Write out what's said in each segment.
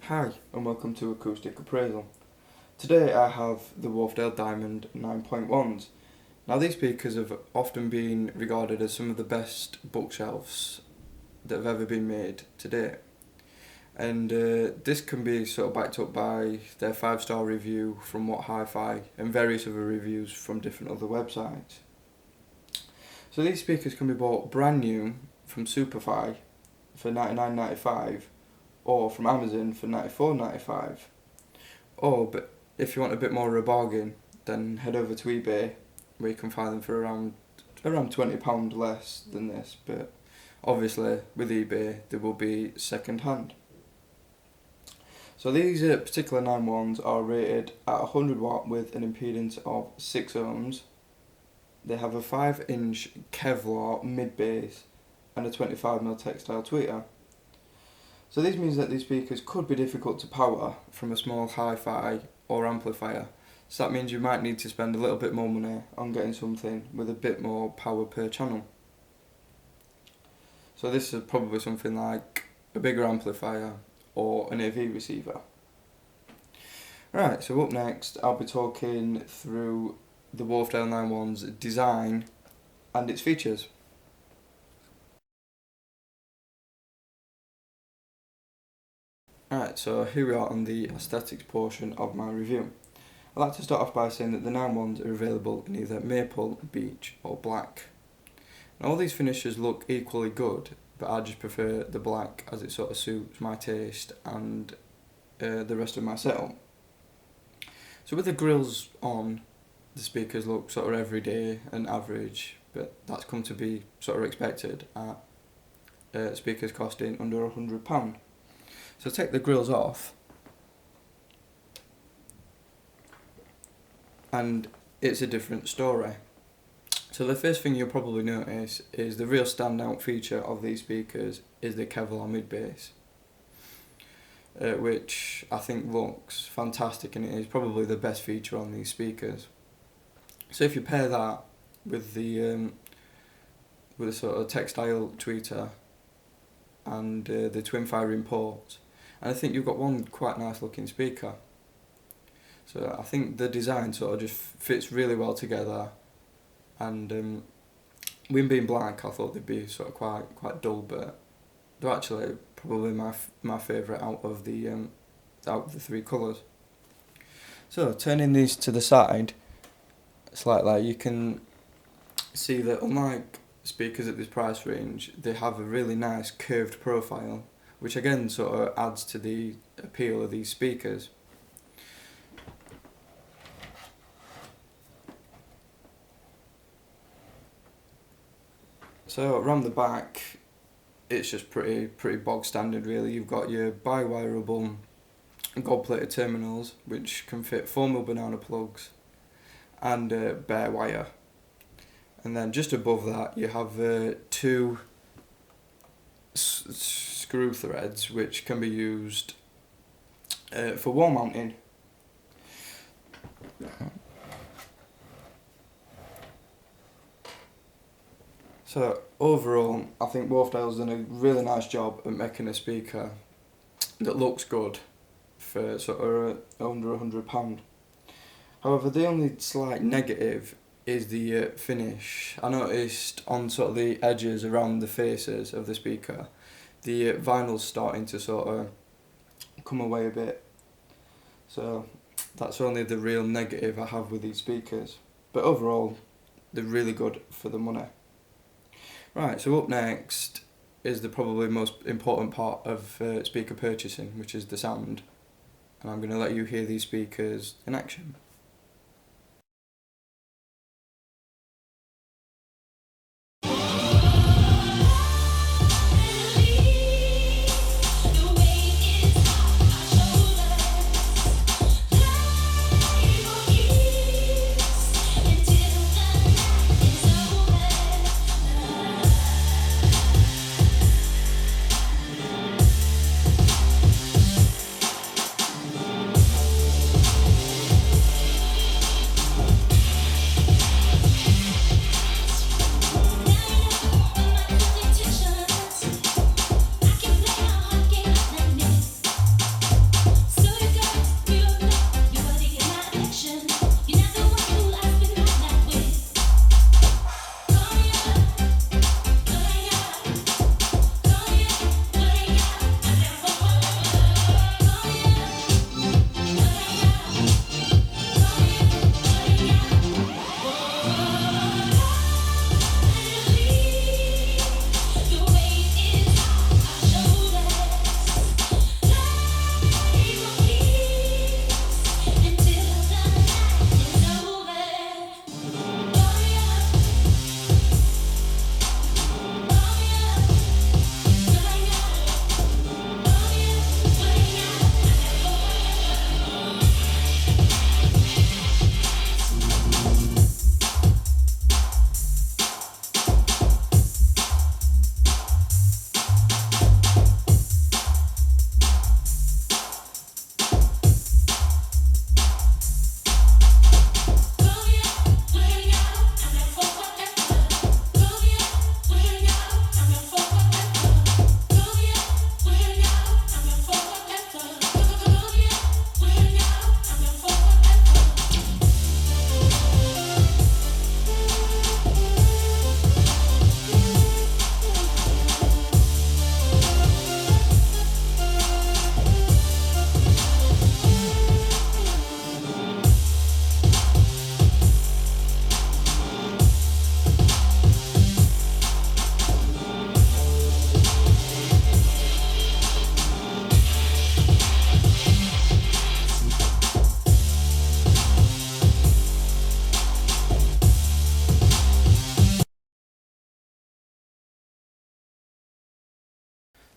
Hi and welcome to Acoustic Appraisal. Today I have the Wharfedale Diamond 9.1s. Now these speakers have often been regarded as some of the best bookshelves that have ever been made to date. And this can be sort of backed up by their 5-star review from What Hi-Fi and various other reviews from different other websites. So these speakers can be bought brand new from Superfi for $99.95 or from Amazon for $94.95. But if you want a bit more of a bargain, then head over to eBay, where you can find them for around £20 less than this, but obviously with eBay they will be second hand. So these particular 9.1s are rated at 100 watt with an impedance of 6 ohms. They have a 5-inch Kevlar mid-bass and a 25mm textile tweeter. So this means that these speakers could be difficult to power from a small hi-fi or amplifier. So that means you might need to spend a little bit more money on getting something with a bit more power per channel. So this is probably something like a bigger amplifier or an AV receiver. Right, so up next I'll be talking through the Wharfedale 9.1's design and its features. Alright, so here we are on the aesthetics portion of my review. I'd like to start off by saying that the 9.1s are available in either maple, beech or black. Now, all these finishes look equally good, but I just prefer the black as it sort of suits my taste and the rest of my setup. So with the grills on, the speakers look sort of everyday and average, but that's come to be sort of expected at speakers costing under £100. So take the grills off and it's a different story. So the first thing you'll probably notice is the real standout feature of these speakers is the Kevlar mid-bass, which I think looks fantastic, and it is probably the best feature on these speakers. So if you pair that with the sort of textile tweeter and the twin firing ports, and I think you've got one quite nice looking speaker. So I think the design sort of just fits really well together, and with being black I thought they'd be sort of quite dull, but they're actually probably my favourite out of the three colours. So turning these to the side slightly, you can see that unlike speakers at this price range, they have a really nice curved profile, which again sort of adds to the appeal of these speakers. So around the back, it's just pretty bog standard really. You've got your bi-wireable gold-plated terminals, which can fit 4mm banana plugs and bare wire. And then just above that you have two screw threads which can be used for wall mounting. So overall, I think Wharfedale's done a really nice job at making a speaker that looks good for sort of under £100. However, the only slight negative is the finish. I noticed on sort of the edges around the faces of the speaker, the vinyl's starting to sort of come away a bit. So that's only the real negative I have with these speakers. But overall, they're really good for the money. Right, so up next is the probably most important part of speaker purchasing, which is the sound. And I'm going to let you hear these speakers in action.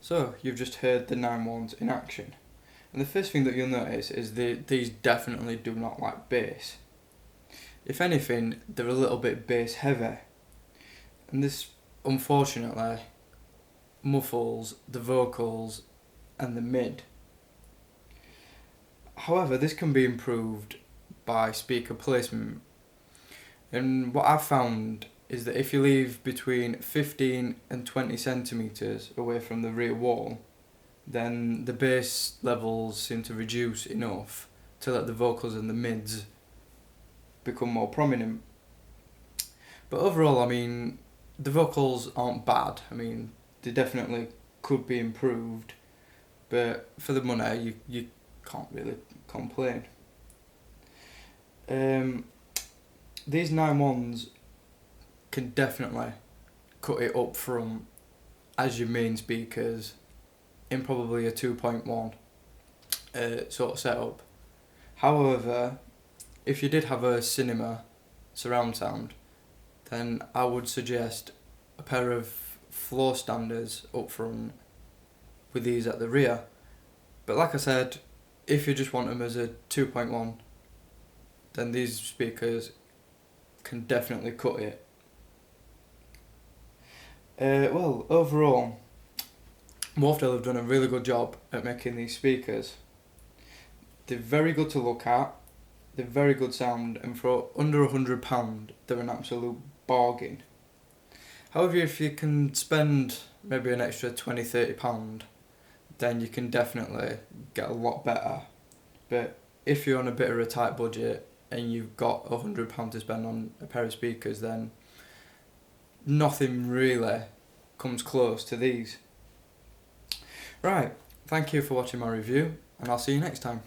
So you've just heard the 9.1s in action. And the first thing that you'll notice is these definitely do not like bass. If anything, they're a little bit bass heavy. And this, unfortunately, muffles the vocals and the mid. However, this can be improved by speaker placement. And what I've found is that if you leave between 15 and 20 centimetres away from the rear wall, then the bass levels seem to reduce enough to let the vocals and the mids become more prominent. But overall, I mean, the vocals aren't bad. I mean, they definitely could be improved, but for the money, you can't really complain. These 9.1s can definitely cut it up front as your main speakers in probably a 2.1 sort of setup. However, if you did have a cinema surround sound, then I would suggest a pair of floor standers up front with these at the rear. But like I said, if you just want them as a 2.1, then these speakers can definitely cut it. Well, overall, Wharfedale have done a really good job at making these speakers. They're very good to look at, they're very good sound, and for under £100 they're an absolute bargain. However, if you can spend maybe an extra £20-30, then you can definitely get a lot better. But if you're on a bit of a tight budget and you've got £100 to spend on a pair of speakers, then nothing really comes close to these. Right, thank you for watching my review, and I'll see you next time.